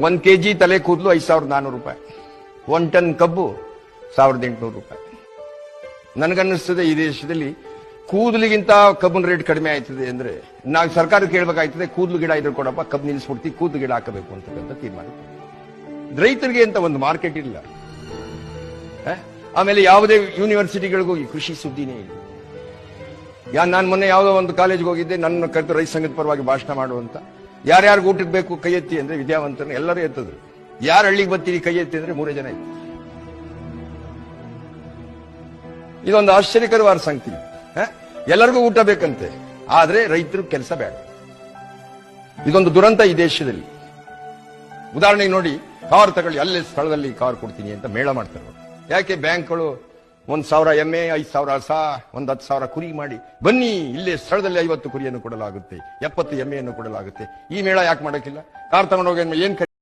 1 kg ತಲೆ ಕೂದಲು 5,400 ರೂಪಾಯಿ, 1 ಟನ್ ಕಬ್ಬು 1,800 ರೂಪಾಯಿ. ನನಗನ್ನಿಸ್ತದೆ ಈ ದೇಶದಲ್ಲಿ ಕೂದಲಿಗಿಂತ ಕಬ್ಬಿನ ರೇಟ್ ಕಡಿಮೆ ಆಯ್ತದೆ ಅಂದ್ರೆ ನಾವು ಸರ್ಕಾರಕ್ಕೆ ಕೇಳಬೇಕಾಯ್ತದೆ, ಕೂದಲು ಗಿಡ ಇದ್ರೆ ಕೊಡಪ್ಪ, ಕಬ್ಬು ನಿಲ್ಲಿಸ್ಬಿಡ್ತೀವಿ, ಕೂದಲು ಗಿಡ ಹಾಕಬೇಕು ಅಂತಕ್ಕಂಥ ತೀರ್ಮಾನ. ರೈತರಿಗೆ ಅಂತ ಒಂದು ಮಾರ್ಕೆಟ್ ಇಲ್ಲ. ಆಮೇಲೆ ಯಾವುದೇ ಯೂನಿವರ್ಸಿಟಿಗಳಿಗೂ ಈ ಕೃಷಿ ಸುದ್ದಿನೇ ಇಲ್ಲ. ನಾನು ಮೊನ್ನೆ ಯಾವುದೋ ಒಂದು ಕಾಲೇಜ್ಗೆ ಹೋಗಿದ್ದೆ, ನನ್ನ ಕರೆದು ರೈತ ಸಂಘದ ಪರವಾಗಿ ಭಾಷಣ ಮಾಡುವಂತ. ಯಾರ್ಯಾರು ಊಟಕ್ಕೆ ಬೇಕು ಕೈ ಎತ್ತಿ ಅಂದ್ರೆ ವಿದ್ಯಾವಂತರನ್ನ ಎಲ್ಲರೂ ಎತ್ತಿದ್ರು. ಯಾರು ಹಳ್ಳಿಗೆ ಬರ್ತೀರಿ ಕೈ ಎತ್ತಿ ಅಂದ್ರೆ 3 ಜನ ಇತ್ತು. ಇದೊಂದು ಆಶ್ಚರ್ಯಕರವಾದ ಸಂಗತಿ. ಎಲ್ಲರಿಗೂ ಊಟ ಬೇಕಂತೆ, ಆದ್ರೆ ರೈತರು ಕೆಲಸ ಬೇಡ. ಇದೊಂದು ದುರಂತ ಈ ದೇಶದಲ್ಲಿ. ಉದಾಹರಣೆಗೆ ನೋಡಿ, ಕಾರ್ ತಗೊಳ್ಳಿ, ಅಲ್ಲೇ ಸ್ಥಳದಲ್ಲಿ ಕಾರ್ ಕೊಡ್ತೀನಿ ಅಂತ ಮೇಳ ಮಾಡ್ತಾರೆ. ಯಾಕೆ ಬ್ಯಾಂಕ್ಗಳು 1,000 ಎಮ್ಮೆ, 5,000 ಹಸ, 10,000 ಕುರಿ ಮಾಡಿ ಬನ್ನಿ, ಇಲ್ಲೇ ಸ್ಥಳದಲ್ಲಿ 50 ಕುರಿಯನ್ನು ಕೊಡಲಾಗುತ್ತೆ, 70 ಎಮ್ಮೆಯನ್ನು ಕೊಡಲಾಗುತ್ತೆ. ಈ ಮೇಳ ಯಾಕೆ ಮಾಡಕ್ಕಿಲ್ಲ? ಕಾರ್ ತಗೊಂಡೋಗಿ ಏನ್